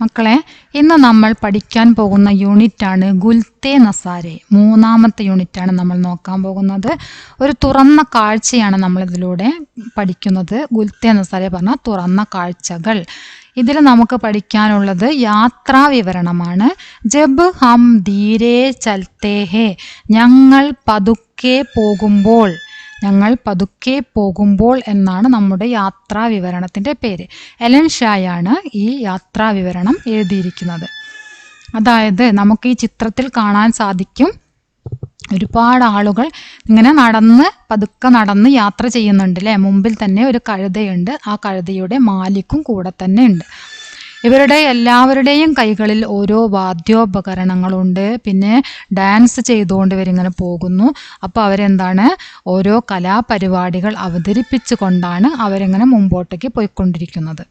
മക്കളെ, ഇന്ന് നമ്മൾ പഠിക്കാൻ പോകുന്ന യൂണിറ്റാണ് ഗുൽത്തെ നസാരെ. മൂന്നാമത്തെ യൂണിറ്റാണ് നമ്മൾ നോക്കാൻ പോകുന്നത്. ഒരു തുറന്ന കാഴ്ചയാണ് നമ്മൾ ഇതിലൂടെ പഠിക്കുന്നത്. ഗുൽത്തെ നസാരെ പറഞ്ഞാൽ തുറന്ന കാഴ്ചകൾ. ഇതിൽ നമുക്ക് പഠിക്കാനുള്ളത് യാത്രാ വിവരണമാണ്. ജബ് ഹം ധീരെ ചൽത്തേ ഹേ, ഞങ്ങൾ പതുക്കെ പോകുമ്പോൾ. ഞങ്ങൾ പതുക്കെ പോകുമ്പോൾ എന്നാണ് നമ്മുടെ യാത്രാ വിവരണത്തിൻ്റെ പേര്. എലൻ ഷായാണ് ഈ യാത്രാ വിവരണം എഴുതിയിരിക്കുന്നത്. അതായത് നമുക്ക് ഈ ചിത്രത്തിൽ കാണാൻ സാധിക്കും, ഒരുപാട് ആളുകൾ ഇങ്ങനെ പതുക്കെ നടന്ന് യാത്ര ചെയ്യുന്നുണ്ട് അല്ലേ. മുമ്പിൽ തന്നെ ഒരു കഴുതയുണ്ട്. ആ കഴുതയുടെ മാലിക്കും കൂടെ തന്നെ ഉണ്ട്. ഇവരുടെ എല്ലാവരുടെയും കൈകളിൽ ഓരോ വാദ്യോപകരണങ്ങളുണ്ട്. പിന്നെ ഡാൻസ് ചെയ്തുകൊണ്ട് ഇവരിങ്ങനെ പോകുന്നു. അപ്പോൾ അവരെന്താണ്, ഓരോ കലാപരിപാടികൾ അവതരിപ്പിച്ചു കൊണ്ടാണ് അവരിങ്ങനെ മുമ്പോട്ടേക്ക് പോയിക്കൊണ്ടിരിക്കുന്നത്.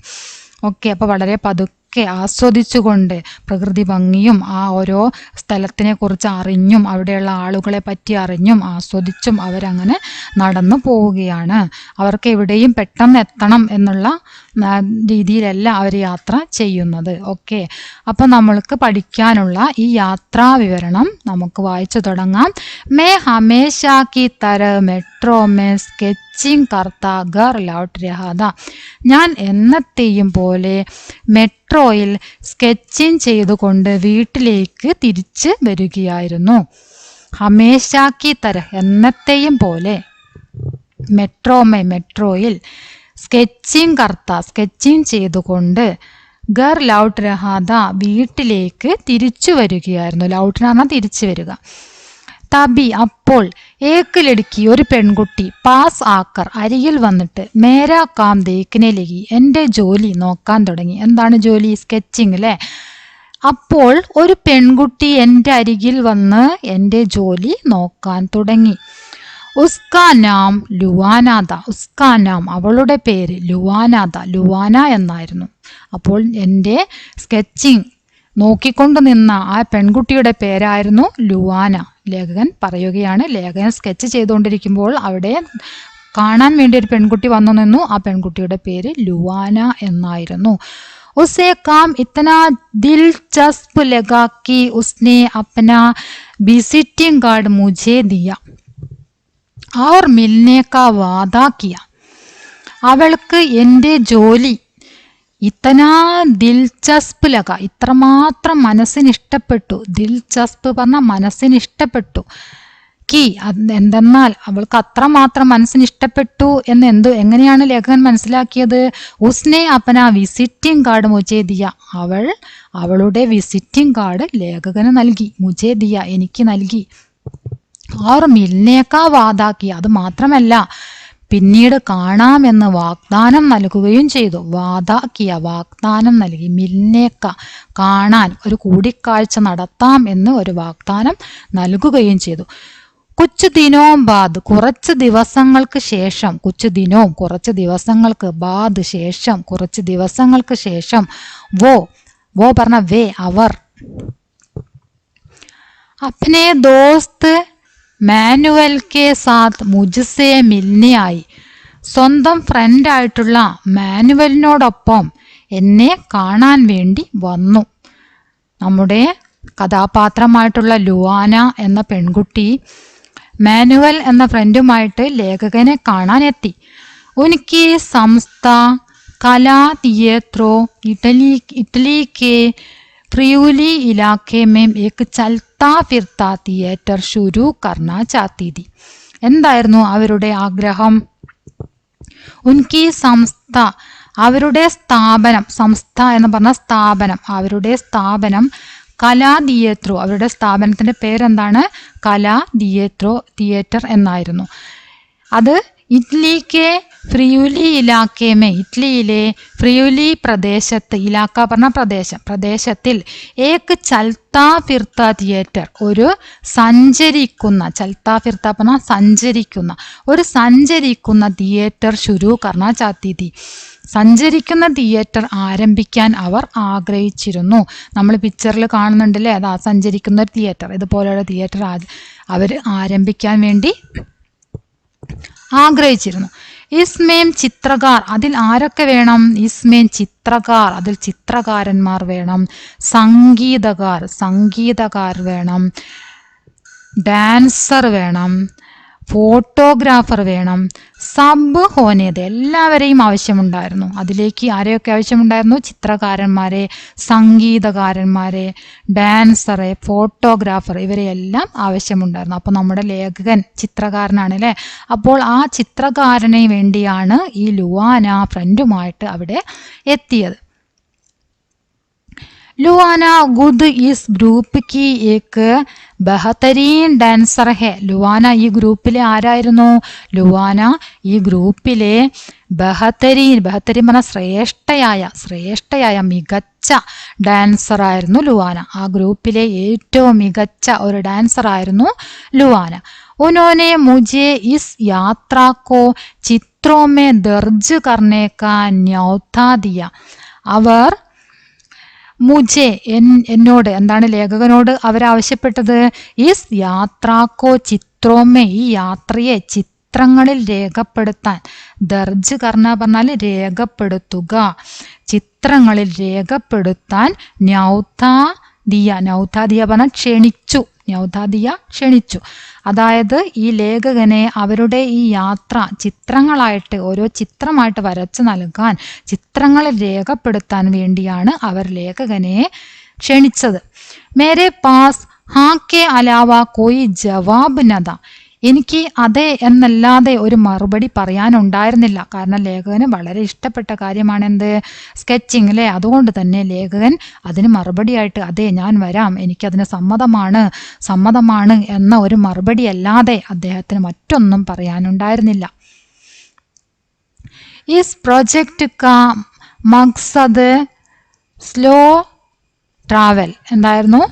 ഓക്കെ, അപ്പോൾ വളരെ പതുക്കെ ആസ്വദിച്ചുകൊണ്ട് പ്രകൃതി ഭംഗിയും ആ ഓരോ സ്ഥലത്തിനെ കുറിച്ച് അറിഞ്ഞും അവിടെയുള്ള ആളുകളെ പറ്റി അറിഞ്ഞും ആസ്വദിച്ചും അവരങ്ങനെ നടന്നു പോവുകയാണ്. അവർക്ക് എവിടെയും പെട്ടെന്ന് എത്തണം എന്നുള്ള രീതിയിലല്ല അവർ യാത്ര ചെയ്യുന്നത്. ഓക്കെ, അപ്പം നമ്മൾക്ക് പഠിക്കാനുള്ള ഈ യാത്രാ വിവരണം നമുക്ക് വായിച്ചു തുടങ്ങാം. മേ ഹമേശാ കി തരഹ് മെട്രോ മേ സ്കെച്ചിങ് കർത്ത ഘർ ലൗട്ട് രഹാ ഥാ. ഞാൻ എന്നത്തെയും പോലെ മെട്രോയിൽ സ്കെച്ചിങ് ചെയ്തുകൊണ്ട് വീട്ടിലേക്ക് തിരിച്ച് വരികയായിരുന്നു. ഹമേശാ കി തരഹ് എന്നത്തെയും പോലെ, മെട്രോയിൽ, സ്കെച്ചിങ് കർത്ത സ്കെച്ചിങ് ചെയ്തുകൊണ്ട്, ഘർ ലൗട്ട് രഹാ ഥാ വീട്ടിലേക്ക് തിരിച്ചു വരികയായിരുന്നു. ലൗട്ട് എന്ന് പറഞ്ഞാൽ തിരിച്ചു വരിക. തബി അപ്പോൾ, ഏക്ക് ലടുക്കി ഒരു പെൺകുട്ടി, പാസ് ആക്കർ അരികിൽ വന്നിട്ട്, മേരാ കാം ദേഖ്നെ ലഗി എൻ്റെ ജോലി നോക്കാൻ തുടങ്ങി. എന്താണ് ജോലി? സ്കെച്ചിങ് അല്ലേ. അപ്പോൾ ഒരു പെൺകുട്ടി എൻ്റെ അരികിൽ വന്ന് എൻ്റെ ജോലി നോക്കാൻ തുടങ്ങി. ഉസ്കാ നാം ലുവാനാഥ. ഉസ്കാ നാം അവളുടെ പേര് ലുവാനാഥ, ലുവാന എന്നായിരുന്നു. അപ്പോൾ എൻ്റെ സ്കെച്ചിങ് നോക്കിക്കൊണ്ട് നിന്ന ആ പെൺകുട്ടിയുടെ പേരായിരുന്നു ലുവാന. ലേഖകൻ പറയുകയാണ്, ലേഖകൻ സ്കെച്ച് ചെയ്തുകൊണ്ടിരിക്കുമ്പോൾ അവിടെ കാണാൻ വേണ്ടി ഒരു പെൺകുട്ടി വന്നു നിന്നു. ആ പെൺകുട്ടിയുടെ പേര് ലുവാന എന്നായിരുന്നു. ഉസേ കാം ഇത്തനാ ദിൽചസ്പ് ലഗാ കി ഉസ്നെ അപ്നാ വിസിറ്റിംഗ് കാർഡ് മുझे ദിയാ और मिलने का वादा किया. അവൾക്ക് എൻ്റെ ജോലി ഇത്തനാ ദിൽചസ്പ് ലഗ, ഇത്രമാത്രം മനസ്സിനിഷ്ടപ്പെട്ടു. ദിൽചസ്പ് പറഞ്ഞാൽ മനസ്സിനിഷ്ടപ്പെട്ടു. കി എന്തെന്നാൽ അവൾക്ക് അത്രമാത്രം മനസ്സിനിഷ്ടപ്പെട്ടു എന്ന് എങ്ങനെയാണ് ലേഖകൻ മനസ്സിലാക്കിയത്? ഉസ്നെ അപ്പന വിസിറ്റിംഗ് കാർഡ് മുझे ദിയ. അവളുടെ വിസിറ്റിംഗ് കാർഡ് ലേഖകന് നൽകി. മുझे ദിയ എനിക്ക് നൽകി. और मिलने का वादा किया, അത് മാത്രമല്ല പിന്നീട് കാണാമെന്ന് വാഗ്ദാനം നൽകുകയും ചെയ്തു. വാദാക്കിയ വാഗ്ദാനം നൽകി. മിൽനേക്ക കാണാൻ, ഒരു കൂടിക്കാഴ്ച നടത്താം എന്ന് ഒരു വാഗ്ദാനം നൽകുകയും ചെയ്തു. കുച്ച് ദിനോം ബാദ് കുറച്ച് ദിവസങ്ങൾക്ക് ശേഷം, കുച്ച് ദിനോം കുറച്ച് ദിവസങ്ങൾക്ക്, ബാദ് ശേഷം കുറച്ച് ദിവസങ്ങൾക്ക് ശേഷം, വോ പറഞ്ഞ വേ അവർ, അപ്നെ ദോസ്ത് മാനുവൽ കെ സാത്ത് മുജ്സെ മിൽനെ ആയി. സ്വന്തം ഫ്രണ്ടായിട്ടുള്ള മാനുവലിനോടൊപ്പം എന്നെ കാണാൻ വേണ്ടി വന്നു. നമ്മുടെ കഥാപാത്രമായിട്ടുള്ള ലുവാന എന്ന പെൺകുട്ടി മാനുവൽ എന്ന ഫ്രണ്ടുമായിട്ട് ലേഖകനെ കാണാൻ എത്തി. ഉനക്കി സംസ്ഥ കലാ തിയേത്രോ ഇറ്റലി കെ फ्रियूली इलाके में एक चलता फिरता തിയേറ്റർ शुरू करना चाहती थी. എന്തായിരുന്നു അവരുടെ ആഗ്രഹം? ഉൻകി സംസ്ഥ അവരുടെ സ്ഥാപനം, സംസ്ഥ എന്ന് പറഞ്ഞ സ്ഥാപനം, അവരുടെ സ്ഥാപനം കലാ തിയേത്രോ, അവരുടെ സ്ഥാപനത്തിന്റെ പേരെന്താണ്? കലാ തിയേറ്റർ എന്നായിരുന്നു. അത് ഇറ്റലിക്ക് ഫ്രിയൂലി ഇലാക്കേമേ, ഇറ്റലിയിലെ ഫ്രിയൂലി പ്രദേശത്ത്, ഇലാക്ക പറഞ്ഞ പ്രദേശത്തിൽ ഏക്ക് ചൽത്താ ഫിർത്ത തിയേറ്റർ, ഒരു സഞ്ചരിക്കുന്ന, ചൽത്താ ഫിർത്ത പറഞ്ഞ സഞ്ചരിക്കുന്ന, ഒരു സഞ്ചരിക്കുന്ന തിയേറ്റർ ശുരു കർണ ചാത്തീതി, സഞ്ചരിക്കുന്ന തിയേറ്റർ ആരംഭിക്കാൻ അവർ ആഗ്രഹിച്ചിരുന്നു. നമ്മൾ പിക്ചറിൽ കാണുന്നുണ്ടല്ലേ, അതാ സഞ്ചരിക്കുന്ന ഒരു തിയേറ്റർ. ഇതുപോലെയുള്ള തിയേറ്റർ അവർ ആരംഭിക്കാൻ വേണ്ടി ആഗ്രഹിച്ചിരുന്നു. ഇസ്മേം ചിത്രകാർ, അതിൽ ആരൊക്കെ വേണം? ഇസ്മേം ചിത്രകാർ, അതിൽ ചിത്രകാരന്മാർ വേണം. സംഗീതകാർ, സംഗീതകാർ വേണം. ഡാൻസർ വേണം. ഫോട്ടോഗ്രാഫർ വേണം. സബ് ഹോനേത്, എല്ലാവരെയും ആവശ്യമുണ്ടായിരുന്നു. അതിലേക്ക് ആരെയൊക്കെ ആവശ്യമുണ്ടായിരുന്നു? ചിത്രകാരന്മാരെ, സംഗീതകാരന്മാരെ, ഡാൻസറെ, ഫോട്ടോഗ്രാഫർ, ഇവരെയെല്ലാം ആവശ്യമുണ്ടായിരുന്നു. അപ്പോൾ നമ്മുടെ ലേഖകൻ ചിത്രകാരനാണ് അല്ലേ? അപ്പോൾ ആ ചിത്രകാരന് വേണ്ടിയാണ് ഈ ലുവാന ഫ്രണ്ടുമായിട്ട് അവിടെ എത്തിയത്. लुआना गुद इस ग्रुप की एक ബഹത്തരീൻ ഡാൻസർ ഹെ. ലുവാന ഈ ഗ്രൂപ്പിലെ ആരായിരുന്നു? ലുവാന ഈ ഗ്രൂപ്പിലെ ബഹത്തരീൻ, ബഹത്തരീൻ പറഞ്ഞ ശ്രേഷ്ഠയായ മികച്ച ഡാൻസർ ആയിരുന്നു ലുവാന. ആ ഗ്രൂപ്പിലെ ഏറ്റവും മികച്ച ഒരു ഡാൻസർ ആയിരുന്നു ലുവാന. उन्होंने मुझे इस यात्रा को चित्रों में दर्ज करने का न्यौता दिया. അവർ മുജെ എന്നോട്, എന്താണ് ലേഖകനോട് അവരാവശ്യപ്പെട്ടത്? ഇസ് യാത്രാക്കോ ചിത്രോമേ, ഈ യാത്രയെ ചിത്രങ്ങളിൽ രേഖപ്പെടുത്താൻ. ദർജ് കർണ പറഞ്ഞാൽ രേഖപ്പെടുത്തുക, ചിത്രങ്ങളിൽ രേഖപ്പെടുത്താൻ. ന്യൗതാദിയ പറഞ്ഞാൽ ക്ഷണിച്ചു. ന്യൗതാദിയ ക്ഷണിച്ചു. അതായത് ഈ ലേഖകനെ അവരുടെ ഈ യാത്ര ചിത്രങ്ങളായിട്ട്, ഓരോ ചിത്രമായിട്ട് വരച്ചു നൽകാൻ, ചിത്രങ്ങളിൽ രേഖപ്പെടുത്താൻ വേണ്ടിയാണ് അവർ ലേഖകനെ ക്ഷണിച്ചത്. മേരെ പാസ് ഹാ കെ അലാവ കോയി ജവാബ് നദ. എനിക്ക് അതെ എന്നല്ലാതെ ഒരു മറുപടി പറയാനുണ്ടായിരുന്നില്ല. കാരണം ലേഖകന് വളരെ ഇഷ്ടപ്പെട്ട കാര്യമാണെന്ത്? സ്കെച്ചിങ് അല്ലേ? അതുകൊണ്ട് തന്നെ ലേഖകൻ അതിന് മറുപടിയായിട്ട് അതെ ഞാൻ വരാം, എനിക്കതിന് സമ്മതമാണ് എന്ന ഒരു മറുപടി അല്ലാതെ അദ്ദേഹത്തിന് മറ്റൊന്നും പറയാനുണ്ടായിരുന്നില്ല. ഇസ് പ്രൊജക്റ്റ് കാ മക്സദ് സ്ലോ ട്രാവൽ. എന്തായിരുന്നു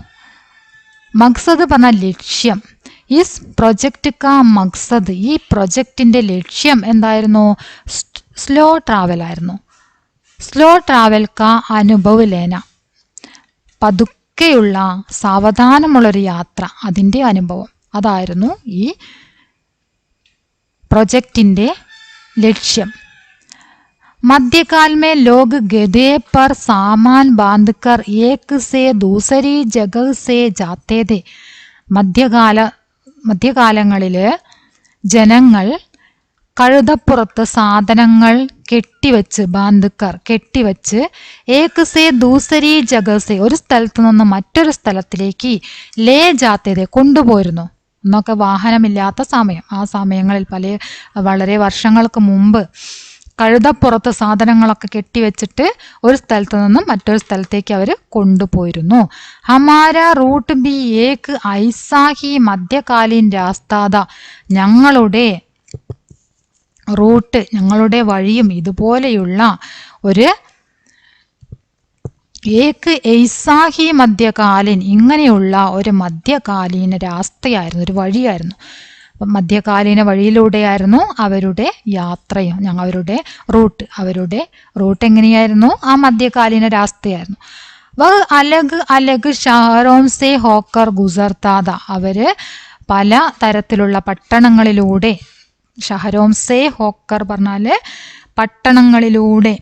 മക്സദ് പറഞ്ഞ ലക്ഷ്യം? ഇസ് പ്രൊജക്റ്റ് കാ മക്സദ്, ഈ പ്രൊജക്റ്റിന്റെ ലക്ഷ്യം എന്തായിരുന്നു? സ്ലോ ട്രാവൽ ആയിരുന്നു. സ്ലോ ട്രാവൽ കാ അനുഭവ് ലേന, പതുക്കെയുള്ള സാവധാനമുള്ളൊരു യാത്ര, അതിൻ്റെ അനുഭവം, അതായിരുന്നു ഈ പ്രൊജക്റ്റിന്റെ ലക്ഷ്യം. मध्यकाल में लोग गधे पर सामान बांधकर एक से दूसरी जगह से जाते थे. മധ്യകാലങ്ങളില് ജനങ്ങൾ കഴുതപ്പുറത്ത് സാധനങ്ങൾ കെട്ടിവെച്ച് ഏക് സേ ദൂസരി ജഗസെ, ഒരു സ്ഥലത്ത് നിന്ന് മറ്റൊരു സ്ഥലത്തിലേക്ക് ലേ ജാത്തേതെ, കൊണ്ടുപോയിരുന്നു. എന്നൊക്കെ വാഹനമില്ലാത്ത സമയം, ആ സമയങ്ങളിൽ വളരെ വർഷങ്ങൾക്ക് മുമ്പ് കഴുതപ്പുറത്ത് സാധനങ്ങളൊക്കെ കെട്ടിവെച്ചിട്ട് ഒരു സ്ഥലത്ത് നിന്നും മറ്റൊരു സ്ഥലത്തേക്ക് അവർ കൊണ്ടുപോയിരുന്നു. ഹമാര റൂട്ട് ബി ഏക് ഐസാഹി മധ്യകാലീൻ രാസ്താദ, ഞങ്ങളുടെ റൂട്ട്, ഞങ്ങളുടെ വഴിയും ഇതുപോലെയുള്ള ഒരു ഏക് ഐസാഹി മധ്യകാലീൻ, ഇങ്ങനെയുള്ള ഒരു മധ്യകാലീന രാസ്തയായിരുന്നു, ഒരു വഴിയായിരുന്നു. മധ്യകാലീന വഴിയിലൂടെയായിരുന്നു അവരുടെ യാത്രയും, അവരുടെ റൂട്ട് എങ്ങനെയായിരുന്നു? ആ മധ്യകാലീന രാസ്തയായിരുന്നു. അലഗ് അലഗ് ഷഹറോം സേ ഹോക്കർ ഗുസർത്താദ, അവര് പല തരത്തിലുള്ള പട്ടണങ്ങളിലൂടെ, ഷഹരോം സേ ഹോക്കർ പറഞ്ഞാല് പട്ടണങ്ങളിലൂടെ,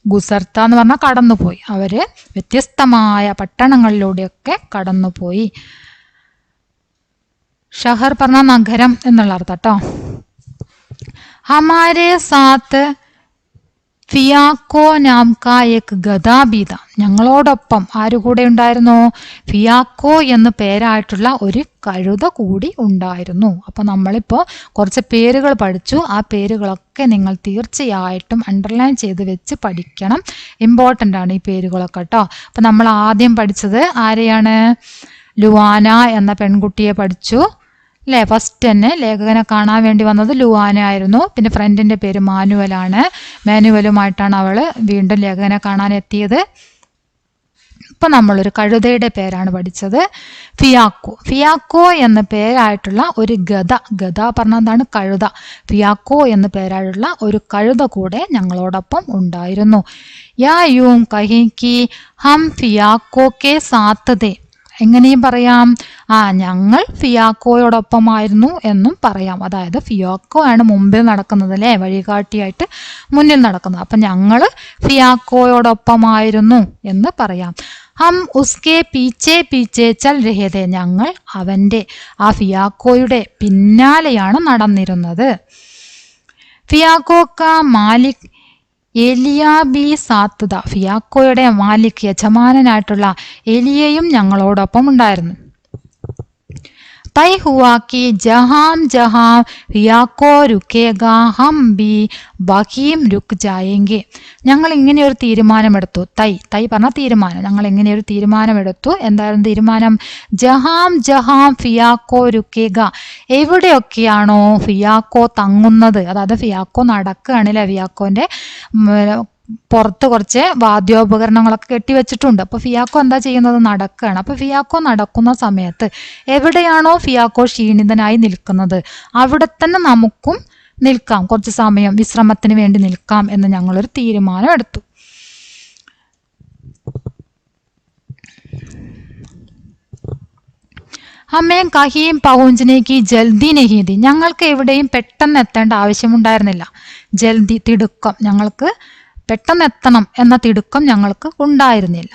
ഗുസർത്ത എന്ന് പറഞ്ഞാൽ കടന്നുപോയി, അവര് വ്യത്യസ്തമായ പട്ടണങ്ങളിലൂടെയൊക്കെ കടന്നുപോയി. ഷഹർ പറഞ്ഞ നഗരം എന്നുള്ള അർത്ഥം കേട്ടോ. ഹമാരെ സാത്ത് ഫിയാക്കോ നാം കാ ഏക് ഗദാബീത, ഞങ്ങളോടൊപ്പം ആരു കൂടെ ഉണ്ടായിരുന്നു? ഫിയാക്കോ എന്ന് പേരായിട്ടുള്ള ഒരു കഴുത കൂടി ഉണ്ടായിരുന്നു. അപ്പൊ നമ്മളിപ്പോ കുറച്ച് പേരുകൾ പഠിച്ചു. ആ പേരുകളൊക്കെ നിങ്ങൾ തീർച്ചയായിട്ടും അണ്ടർലൈൻ ചെയ്ത് വെച്ച് പഠിക്കണം. ഇമ്പോർട്ടൻ്റ് ആണ് ഈ പേരുകളൊക്കെ കേട്ടോ. അപ്പൊ നമ്മൾ ആദ്യം പഠിച്ചത് ആരെയാണ്? ലുവാന എന്ന പെൺകുട്ടിയെ പഠിച്ചു അല്ലേ? ഫസ്റ്റ് തന്നെ ലേഖകനെ കാണാൻ വേണ്ടി വന്നത് ലുവാന ആയിരുന്നു. പിന്നെ ഫ്രണ്ടിന്റെ പേര് മാനുവലാണ്. മാനുവലുമായിട്ടാണ് അവള് വീണ്ടും ലേഖകനെ കാണാൻ എത്തിയത്. ഇപ്പൊ നമ്മളൊരു കഴുതയുടെ പേരാണ് പഠിച്ചത്, ഫിയാക്കോ. ഫിയാക്കോ എന്ന പേരായിട്ടുള്ള ഒരു ഗദ പറഞ്ഞതാണ് കഴുത. ഫിയാക്കോ എന്ന പേരായിട്ടുള്ള ഒരു കഴുത കൂടെ ഞങ്ങളോടൊപ്പം ഉണ്ടായിരുന്നു. യാ യൂം കഹി കി ഹം ഫിയാക്കോ കെ സാത്ത് ദേ, എങ്ങനെയും പറയാം, ഞങ്ങൾ ഫിയാക്കോയോടൊപ്പമായിരുന്നു എന്നും പറയാം. അതായത് ഫിയാക്കോ ആണ് മുമ്പിൽ നടക്കുന്നത് അല്ലേ, വഴികാട്ടിയായിട്ട് മുന്നിൽ നടക്കുന്നത്. അപ്പം ഞങ്ങൾ ഫിയാക്കോയോടൊപ്പമായിരുന്നു എന്ന് പറയാം. ഹം ഉസ്കെ പീച്ചെ പീച്ചെ ചൽ രഹേ ഥേ, ഞങ്ങൾ അവൻ്റെ ആ ഫിയാക്കോയുടെ പിന്നാലെയാണ് നടന്നിരുന്നത്. ഫിയാക്കോ കാ മാലിക് എലിയാബി സാത്തുത, ഫിയാക്കോയുടെ മാലിക് യജമാനനായിട്ടുള്ള എലിയയും ഞങ്ങളോടൊപ്പം ഉണ്ടായിരുന്നു. തൈ ഹുവാ കി ജഹാം ജഹാം ഫിയാക്കോ രുക്കേഗാ ഹം ബി വഹീം രുക്ക് ജായേങ്കെ, ഞങ്ങൾ ഇങ്ങനെ ഒരു തീരുമാനമെടുത്തു. തൈ പറഞ്ഞ തീരുമാനം. ഞങ്ങൾ ഇങ്ങനെ ഒരു തീരുമാനമെടുത്തു. എന്തായിരുന്നു തീരുമാനം? ജഹാം ജഹാം ഫിയാക്കോ രുക്കേഗ, എവിടെയൊക്കെയാണോ ഫിയാക്കോ തങ്ങുന്നത്, അതായത് ഫിയാക്കോ നടക്കുകയാണല്ലേ, ഫിയാക്കോന്റെ പുറത്ത് കുറച്ച് വാദ്യോപകരണങ്ങളൊക്കെ കെട്ടിവെച്ചിട്ടുണ്ട്. അപ്പോൾ ഫിയാക്കോ എന്താ ചെയ്യുന്നത്? നടക്കുകയാണ്. അപ്പോൾ ഫിയാക്കോ നടക്കുന്ന സമയത്ത് എവിടെയാണോ ഫിയാക്കോ ക്ഷീണിതനായി നിൽക്കുന്നത് അവിടെ തന്നെ നമുക്കും നിൽക്കാം, കുറച്ച് സമയം വിശ്രമത്തിന് വേണ്ടി നിൽക്കാം എന്ന് ഞങ്ങളൊരു തീരുമാനം എടുത്തു. ഹമേ കഹീം പഹുഞ്ചിനേക്ക് ജൽദി നഹീതി, ഞങ്ങൾക്ക് എവിടെയും പെട്ടെന്ന് എത്തേണ്ട ആവശ്യമുണ്ടായിരുന്നില്ല. ജൽദി തിടുക്കം, ഞങ്ങൾക്ക് പെട്ടെന്ന് എത്തണം എന്ന തിടുക്കം ഞങ്ങൾക്ക് ഉണ്ടായിരുന്നില്ല.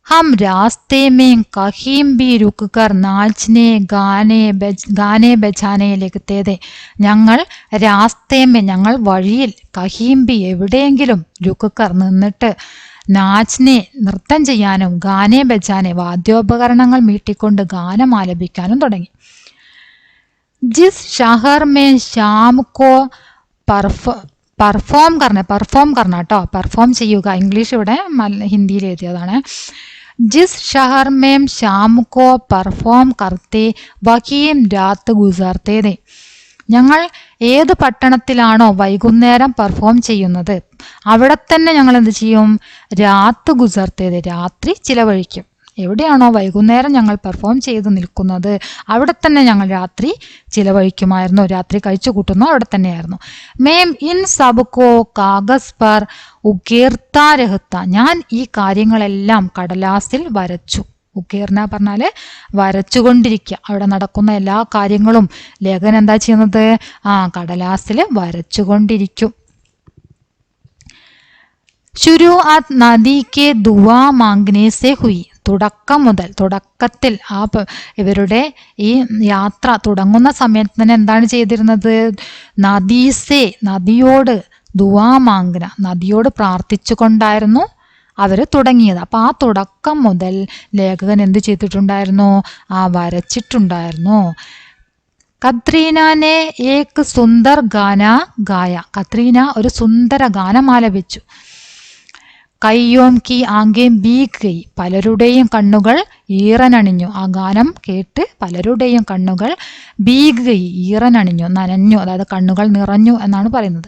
ഹം രാസ്തേ മേ കഹീം ബി രുക്കർ നാച്നെ ഗാനെ ബജാനെ ലഗത്തെ, ഞങ്ങൾ രാസ്തേമേ ഞങ്ങൾ വഴിയിൽ, കഹീം ബി എവിടെയെങ്കിലും, രുക്കർ നിന്നിട്ട്, നാച്നെ നൃത്തം ചെയ്യാനും, ഗാനെ ബജാനെ വാദ്യോപകരണങ്ങൾ മീട്ടിക്കൊണ്ട് ഗാനം ആലപിക്കാനും തുടങ്ങി. ജിസ് ഷഹർ മേ ശാം കോ പെർഫോം കർണ കേട്ടോ, പെർഫോം ചെയ്യുക. ഇംഗ്ലീഷ് ഇവിടെ ഹിന്ദിയിൽ എഴുതിയതാണ്. ജിസ് ഷഹർ മേം ശാം കോ പെർഫോം കർത്തേ വഹീം രാത്ത് ഗുസാർത്തേ, ഞങ്ങൾ ഏത് പട്ടണത്തിലാണോ വൈകുന്നേരം പെർഫോം ചെയ്യുന്നത് അവിടെ തന്നെ ഞങ്ങൾ എന്ത് ചെയ്യും? രാത്ത് ഗുസാർത്തേ, രാത്രി ചിലവഴിക്കും. എവിടെയാണോ വൈകുന്നേരം ഞങ്ങൾ പെർഫോം ചെയ്ത് നിൽക്കുന്നത് അവിടെ തന്നെ ഞങ്ങൾ രാത്രി ചിലവഴിക്കുമായിരുന്നു. രാത്രി കഴിച്ചു കൂട്ടുന്നു അവിടെ തന്നെയായിരുന്നു. മേം ഇൻ സബ്കോ കാഗസ് പർ ഉഗേർത്താ രഹത്ത, ഞാൻ ഈ കാര്യങ്ങളെല്ലാം കടലാസിൽ വരച്ചു. ഉഗേർന പറഞ്ഞാൽ വരച്ചുകൊണ്ടിരിക്കുക. അവിടെ നടക്കുന്ന എല്ലാ കാര്യങ്ങളും ലേഖൻ എന്താ ചെയ്യുന്നത്? കടലാസിൽ വരച്ചുകൊണ്ടിരിക്കും. ശുരുആത്ത് നദി കെ ദുആ മാംഗ്നെ സെ ഹുയി, തുടക്കത്തിൽ ഇവരുടെ ഈ യാത്ര തുടങ്ങുന്ന സമയത്ത് തന്നെ എന്താണ് ചെയ്തിരുന്നത്? നദിയോട് ദുആ മാംഗ്ന, നദിയോട് പ്രാർത്ഥിച്ചു കൊണ്ടായിരുന്നു അവർ തുടങ്ങിയത്. അപ്പം ആ തുടക്കം മുതൽ ലേഖകൻ എന്ത് ചെയ്തിട്ടുണ്ടായിരുന്നു? വരച്ചിട്ടുണ്ടായിരുന്നു. കത്രീനെ ഏക് സുന്ദർ ഗാന ഗായ, കത്രീന ഒരു സുന്ദര ഗാനം ആലപിച്ചു. കയ്യോം കി ആംഗേം ബീഗ് ഗയി, പലരുടെയും കണ്ണുകൾ ഈറനണിഞ്ഞു. ആ ഗാനം കേട്ട് പലരുടെയും കണ്ണുകൾ ബീഗ് ഗയി, ഈറനണിഞ്ഞു, നനഞ്ഞു, അതായത് കണ്ണുകൾ നിറഞ്ഞു എന്നാണ് പറയുന്നത്.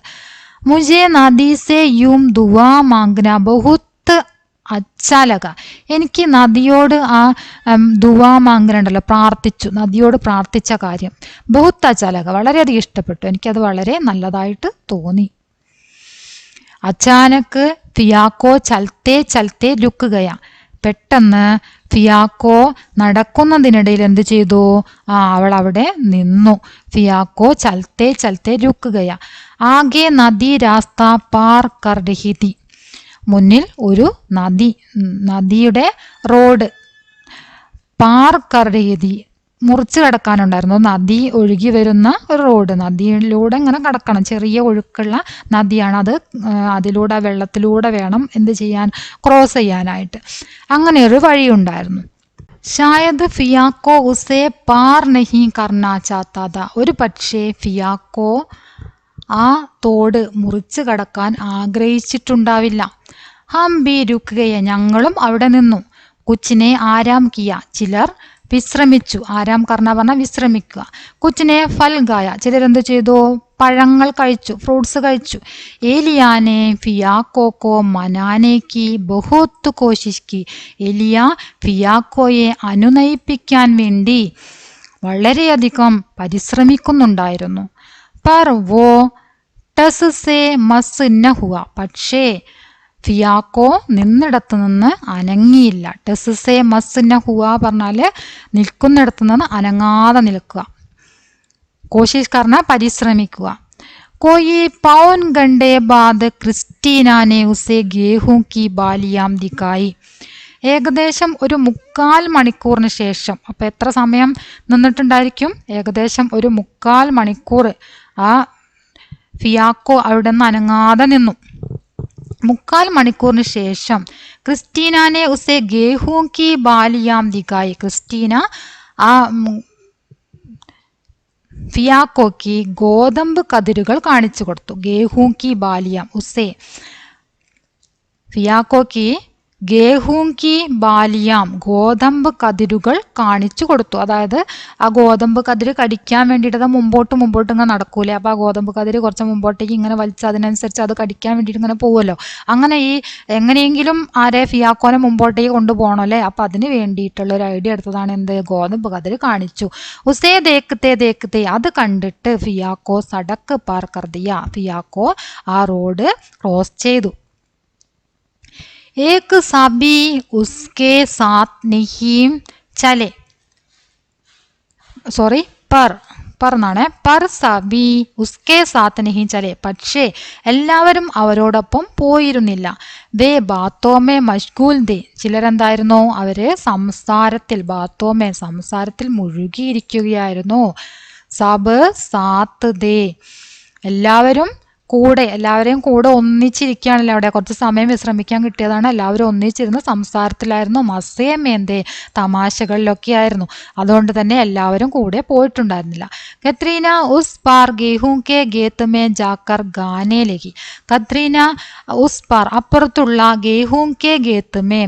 മുജേ നദീസെ യൂം ദുആ മാംഗ്ന ബഹുത്ത് അച്ചാലക, എനിക്ക് നദിയോട് ദുആ മാംഗ്ന ഉണ്ടല്ലോ, നദിയോട് പ്രാർത്ഥിച്ച കാര്യം ബഹുത്ത് അച്ചാലക, വളരെയധികം ഇഷ്ടപ്പെട്ടു, എനിക്കത് വളരെ നല്ലതായിട്ട് തോന്നി. അച്ചാനക്ക് ഫിയാക്കോ ചലത്തെ രുക്കുകയ, പെട്ടെന്ന് ഫിയാക്കോ നടക്കുന്നതിനിടയിൽ എന്ത് ചെയ്തു? അവൾ അവിടെ നിന്നു. ഫിയാക്കോ ചലത്തെ രുക്കുകയ. ആകെ നദി രാസ്ത പാർ കർ രഹി തി, മുന്നിൽ ഒരു നദിയുടെ റോഡ് പാർ കർ രഹി തി, മുറിച്ച് കടക്കാനുണ്ടായിരുന്നു. നദി ഒഴുകി വരുന്ന ഒരു റോഡ്, നദിയിലൂടെ ഇങ്ങനെ കടക്കണം. ചെറിയ ഒഴുക്കുള്ള നദിയാണ് അത്. അതിലൂടെ വെള്ളത്തിലൂടെ വേണം എന്ത് ചെയ്യാൻ? ക്രോസ് ചെയ്യാനായിട്ട്. അങ്ങനെ ഒരു വഴിയുണ്ടായിരുന്നു. ഷായദ് ഫിയാക്കോ ഉസേ പാർ നഹി കർണാ ചാത്താത, ഒരു പക്ഷേ ഫിയാക്കോ ആ തോട് മുറിച്ച് കടക്കാൻ ആഗ്രഹിച്ചിട്ടുണ്ടാവില്ല. ഹം ബി രുക്കുകയെ, ഞങ്ങളും അവിടെ നിന്നു. കുച്ചിനെ ആരാം കിയ, ചിലർ വിശ്രമിച്ചു. ആരാം കർണ പറഞ്ഞാൽ വിശ്രമിക്കുക. കുച്ചിനെ ഫൽ ഗായ, ചിലരെന്ത് ചെയ്തു? പഴങ്ങൾ കഴിച്ചു, ഫ്രൂട്ട്സ് കഴിച്ചു. ഏലിയാനെ ഫിയാക്കോക്കോ മനാനേക്ക് ബഹുത്ത് കോശിഷ്കി, എലിയ ഫിയാക്കോയെ അനുനയിപ്പിക്കാൻ വേണ്ടി വളരെയധികം പർ വോ ടസ് സേ മസ് ന ഹുവ, പക്ഷേ ഫിയാക്കോ നിന്നിടത്തു നിന്ന് അനങ്ങിയില്ല. ടെസ്സെ മസ്ന ഹുവ പറഞ്ഞാല് നിൽക്കുന്നിടത്തു നിന്ന് അനങ്ങാതെ നിൽക്കുക. കോശിഷ് കർണ പരിശ്രമിക്കുക. कोई पौन घंटे बाद ക്രിസ്റ്റീന ने उसे गेहूं की बालियां दिखाई. ഏകദേശം ഒരു 3/4 മണിക്കൂറിന് ശേഷം, അപ്പൊ എത്ര സമയം നിന്നിട്ടുണ്ടായിരിക്കും? ഏകദേശം ഒരു 3/4 മണിക്കൂർ ആ ഫിയാക്കോ അവിടെ നിന്ന് അനങ്ങാതെ നിന്നു. 3/4 മണിക്കൂറിന് ശേഷം ക്രിസ്റ്റീനെ ഉസെ ഗേഹൂം കി ബാലിയാം ദിഖായി. ക്രിസ്റ്റീന ആ ഫിയാക്കോക്ക് ഗോതമ്പ് കതിരുകൾ കാണിച്ചു കൊടുത്തു. ഗേഹൂം കി ബാലിയാം ഉസെ ഫിയാക്കോക്ക് ഗേഹൂം കി ബാലിയാം ഗോതമ്പ് കതിരുകൾ കാണിച്ചു കൊടുത്തു. അതായത് ആ ഗോതമ്പ് കതിര് കടിക്കാൻ വേണ്ടിയിട്ട് മുമ്പോട്ട് ഇങ്ങനെ നടക്കൂലേ, അപ്പൊ ആ ഗോതമ്പ് കതിര് കുറച്ച് മുമ്പോട്ടേക്ക് ഇങ്ങനെ വലിച്ച് അതിനനുസരിച്ച് അത് കടിക്കാൻ വേണ്ടിയിട്ട് ഇങ്ങനെ പോവുമല്ലോ. അങ്ങനെ ഈ എങ്ങനെയെങ്കിലും ആരെ ഫിയാക്കോനെ മുമ്പോട്ടേക്ക് കൊണ്ടുപോകണമല്ലേ, അപ്പൊ അതിന് വേണ്ടിയിട്ടുള്ള ഒരു ഐഡിയ എടുത്തതാണ് എന്ത്, ഗോതമ്പ് കതിര് കാണിച്ചു. ഉസേ ദേക്കത്തെ അത് കണ്ടിട്ട് ഫിയാക്കോ സടക്ക് പാർ കർദിയ, ഫിയാക്കോ ആ റോഡ് ക്രോസ് ചെയ്തു. एक साबी उसके साथ नहीं चले, സോറി पर എന്നാണ്, पर साबी उसके साथ नहीं चले, പക്ഷേ എല്ലാവരും അവരോടൊപ്പം പോയിരുന്നില്ല. വേ ബാത്തോമേ മഷ്ഗൂൽ ദേ, ചിലരെന്തായിരുന്നു, അവര് സംസാരത്തിൽ മുഴുകിയിരിക്കുകയായിരുന്നു. സബ് സാത്ത് ദേ, എല്ലാവരെയും കൂടെ ഒന്നിച്ചിരിക്കുകയാണല്ലോ. അവിടെ കുറച്ച് സമയം വിശ്രമിക്കാൻ കിട്ടിയതാണ്. എല്ലാവരും ഒന്നിച്ചിരുന്ന് സംസാരത്തിലായിരുന്നു. മസേമേന്തേ, തമാശകളിലൊക്കെ ആയിരുന്നു. അതുകൊണ്ട് തന്നെ എല്ലാവരും കൂടെ പോയിട്ടുണ്ടായിരുന്നില്ല. കത്രീന ഉസ് പാർ ഗേഹൂം കെ ഗേത്ത് മേ ജാക്കർ ഗാനേ ലഗി. കത്രീന ഉസ് പാർ അപ്പുറത്തുള്ള ഗേഹൂം കെ ഗേത്ത് മേ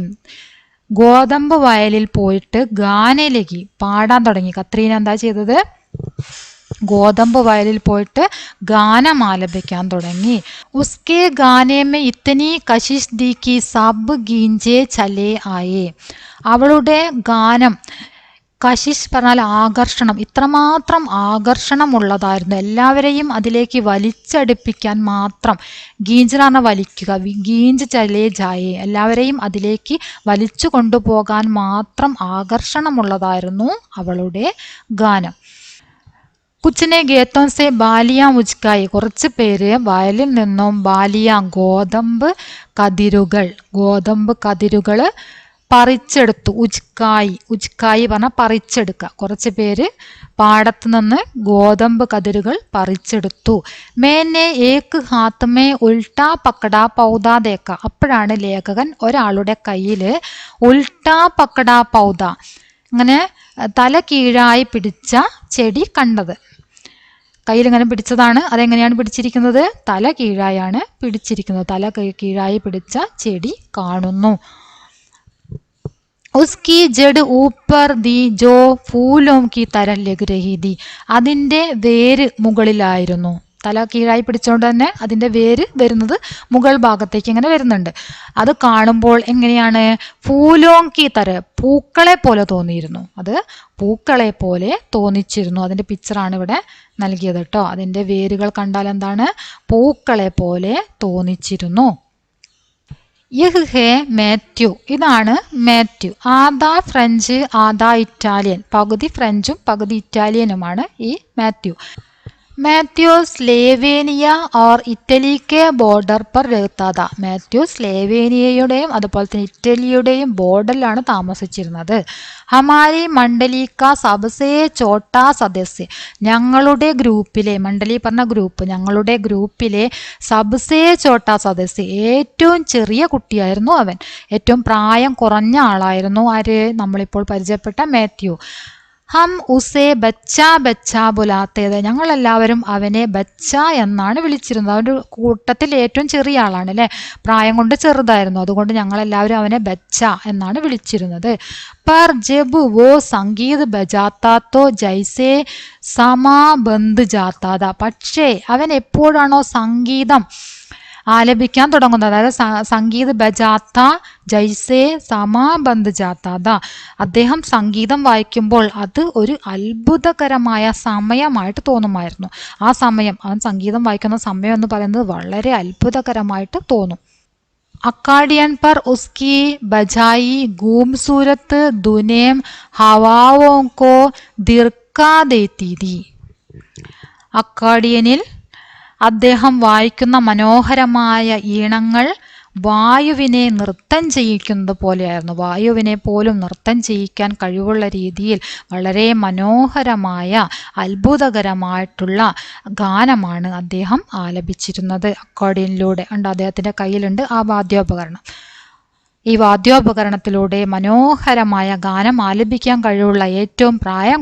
ഗോതമ്പ് വയലിൽ പോയിട്ട് ഗാനേ ലഗി പാടാൻ തുടങ്ങി. കത്രീന എന്താ ചെയ്തത്? ഗോതമ്പ് വയലിൽ പോയിട്ട് ഗാനം ആലപിക്കാൻ തുടങ്ങി. ഉസ്കെ ഗാനേമേ ഇത്തനി കശിഷ് ദി കി സബ് ഗീഞ്ചേ ചലേ ആയേ. അവളുടെ ഗാനം, കശിഷ് പറഞ്ഞാൽ ആകർഷണം, ഇത്രമാത്രം ആകർഷണമുള്ളതായിരുന്നു. എല്ലാവരെയും അതിലേക്ക് വലിച്ചടുപ്പിക്കാൻ മാത്രം, ഗീഞ്ച് എന്ന് പറഞ്ഞാൽ വലിക്കുക, ഗീഞ്ച് ചലേ ജായേ, എല്ലാവരെയും അതിലേക്ക് വലിച്ചു കൊണ്ടുപോകാൻ മാത്രം ആകർഷണമുള്ളതായിരുന്നു അവളുടെ ഗാനം. കുച്ചിനെ ഗേത്തോൻ സെ ബാലിയ മുജ്കായി, കുറച്ച് പേര് വയലിൽ നിന്നും ബാലിയ ഗോതമ്പ് കതിരുകൾ പറിച്ചെടുത്തു. ഉജ്കായി പറഞ്ഞാൽ പറിച്ചെടുക്കുക. കുറച്ച് പേര് പാടത്തു നിന്ന് ഗോതമ്പ് കതിരുകൾ പറിച്ചെടുത്തു. മേനെ ഏക്ക് ഹാത്ത് ഉൽട്ടാ പക്കടാ പൗദാ ദേക്ക. അപ്പോഴാണ് ലേഖകൻ ഒരാളുടെ കയ്യിൽ ഉൽട്ടാ പക്കടാ പൗദ, അങ്ങനെ തല കീഴായി പിടിച്ച ചെടി കണ്ടത്. കയ്യിൽ ഇങ്ങനെ പിടിച്ചതാണ്. അതെങ്ങനെയാണ് പിടിച്ചിരിക്കുന്നത്? തല കീഴായാണ് പിടിച്ചിരിക്കുന്നത്. തല കീഴായി പിടിച്ച ചെടി കാണുന്നു. ഉസ്കി ജഡ് ഊപ്പർ ദി ജോ ഫൂലോം കി തരം ലഗ് രഹി ദി. അതിൻ്റെ വേര് മുകളിലായിരുന്നു. തല കീഴായി പിടിച്ചുകൊണ്ട് തന്നെ അതിൻ്റെ വേര് വരുന്നത് മുകൾ ഭാഗത്തേക്ക് ഇങ്ങനെ വരുന്നുണ്ട്. അത് കാണുമ്പോൾ എങ്ങനെയാണ്? ഫൂലോങ്കി തര, പൂക്കളെ പോലെ തോന്നിയിരുന്നു. അത് പൂക്കളെ പോലെ തോന്നിച്ചിരുന്നു. അതിൻ്റെ പിക്ചറാണ് ഇവിടെ നൽകിയത് കേട്ടോ. അതിൻ്റെ വേരുകൾ കണ്ടാൽ എന്താണ്? പൂക്കളെ പോലെ തോന്നിച്ചിരുന്നു. യഹ് ഹേ മാത്യു, ഇതാണ് മാത്യു. ആദാ ഫ്രഞ്ച് ആദാ ഇറ്റാലിയൻ, പകുതി ഫ്രഞ്ചും പകുതി ഇറ്റാലിയനുമാണ് ഈ മാത്യു. മാത്യു സ്ലേവേനിയ ഓർ ഇറ്റലിക്ക് ബോർഡർ പർ രഹത്താത. മാത്യു സ്ലേവേനിയയുടെയും അതുപോലെ തന്നെ ഇറ്റലിയുടെയും ബോർഡറിലാണ് താമസിച്ചിരുന്നത്. ഹമാരി മണ്ഡലിക്ക സബ്സേ ചോട്ടാ സദസ്യ, ഞങ്ങളുടെ ഗ്രൂപ്പിലെ, മണ്ഡലി പറഞ്ഞ ഗ്രൂപ്പ്, ഞങ്ങളുടെ ഗ്രൂപ്പിലെ സബ്സേ ചോട്ടാ സദസ്യ, ഏറ്റവും ചെറിയ കുട്ടിയായിരുന്നു അവൻ. ഏറ്റവും പ്രായം കുറഞ്ഞ ആളായിരുന്നു ആര്? നമ്മളിപ്പോൾ പരിചയപ്പെട്ട മാത്യു. ഹം ഉസേ ബച്ച ബുലാത്തേത്, ഞങ്ങളെല്ലാവരും അവനെ ബച്ച എന്നാണ് വിളിച്ചിരുന്നത്. അവൻ്റെ കൂട്ടത്തിൽ ഏറ്റവും ചെറിയ ആളാണ് അല്ലേ, പ്രായം കൊണ്ട് ചെറുതായിരുന്നു. അതുകൊണ്ട് ഞങ്ങളെല്ലാവരും അവനെ ബച്ച എന്നാണ് വിളിച്ചിരുന്നത്. पर जब वो संगीत बजाता तो जैसे समा बंध जाता था. പക്ഷേ അവൻ എപ്പോഴാണോ സംഗീതം ആലപിക്കാൻ തുടങ്ങുന്നത്, അതായത് സംഗീത് ബജാത്ത ജൈസേ സമാബന്ധ ജാത്താത, അദ്ദേഹം സംഗീതം വായിക്കുമ്പോൾ അത് ഒരു അത്ഭുതകരമായ സമയമായിട്ട് തോന്നുമായിരുന്നു. ആ സമയം, അവൻ സംഗീതം വായിക്കുന്ന സമയം എന്ന് പറയുന്നത് വളരെ അത്ഭുതകരമായിട്ട് തോന്നും. अक्काडियन पर उसकी बजाई खूबसूरत धुनें हवाओं को दिरका देती थी. അക്കാഡിയനിൽ അദ്ദേഹം വായിക്കുന്ന മനോഹരമായ ഈണങ്ങൾ വായുവിനെ നൃത്തം ചെയ്യിക്കുന്നത് പോലെയായിരുന്നു. വായുവിനെ പോലും നൃത്തം ചെയ്യിക്കാൻ കഴിവുള്ള രീതിയിൽ വളരെ മനോഹരമായ അത്ഭുതകരമായിട്ടുള്ള ഗാനമാണ് അദ്ദേഹം ആലപിച്ചിരുന്നത് അക്കാഡിയനിലൂടെ. ഉണ്ട്, അദ്ദേഹത്തിൻ്റെ കയ്യിലുണ്ട് ആ വാദ്യോപകരണം. ഈ വാദ്യോപകരണത്തിലൂടെ മനോഹരമായ ഗാനം ആലപിക്കാൻ കഴിവുള്ള ഏറ്റവും പ്രായം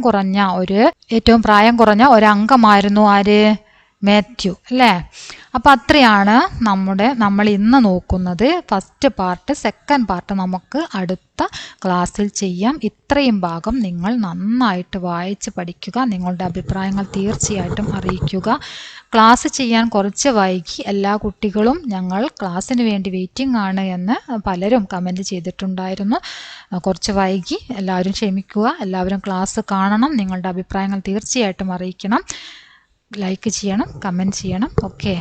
കുറഞ്ഞ ഒരു അംഗമായിരുന്നു ആര്? മാത്യു, അല്ലേ? അപ്പം അത്രയാണ് നമ്മൾ ഇന്ന് നോക്കുന്നത് ഫസ്റ്റ് പാർട്ട്. സെക്കൻഡ് പാർട്ട് നമുക്ക് അടുത്ത ക്ലാസ്സിൽ ചെയ്യാം. ഇത്രയും ഭാഗം നിങ്ങൾ നന്നായിട്ട് വായിച്ച് പഠിക്കുക. നിങ്ങളുടെ അഭിപ്രായങ്ങൾ തീർച്ചയായിട്ടും അറിയിക്കുക. ക്ലാസ് ചെയ്യാൻ കുറച്ച് വൈകി. എല്ലാ കുട്ടികളും ഞങ്ങൾ ക്ലാസ്സിന് വേണ്ടി വെയിറ്റിംഗ് ആണ് എന്ന് പലരും കമൻറ്റ് ചെയ്തിട്ടുണ്ടായിരുന്നു. കുറച്ച് വൈകി, എല്ലാവരും ക്ഷമിക്കുക. എല്ലാവരും ക്ലാസ് കാണണം. നിങ്ങളുടെ അഭിപ്രായങ്ങൾ തീർച്ചയായിട്ടും അറിയിക്കണം. ലൈക്ക് ചെയ്യണം, കമൻറ്റ് ചെയ്യണം. ഓക്കെ.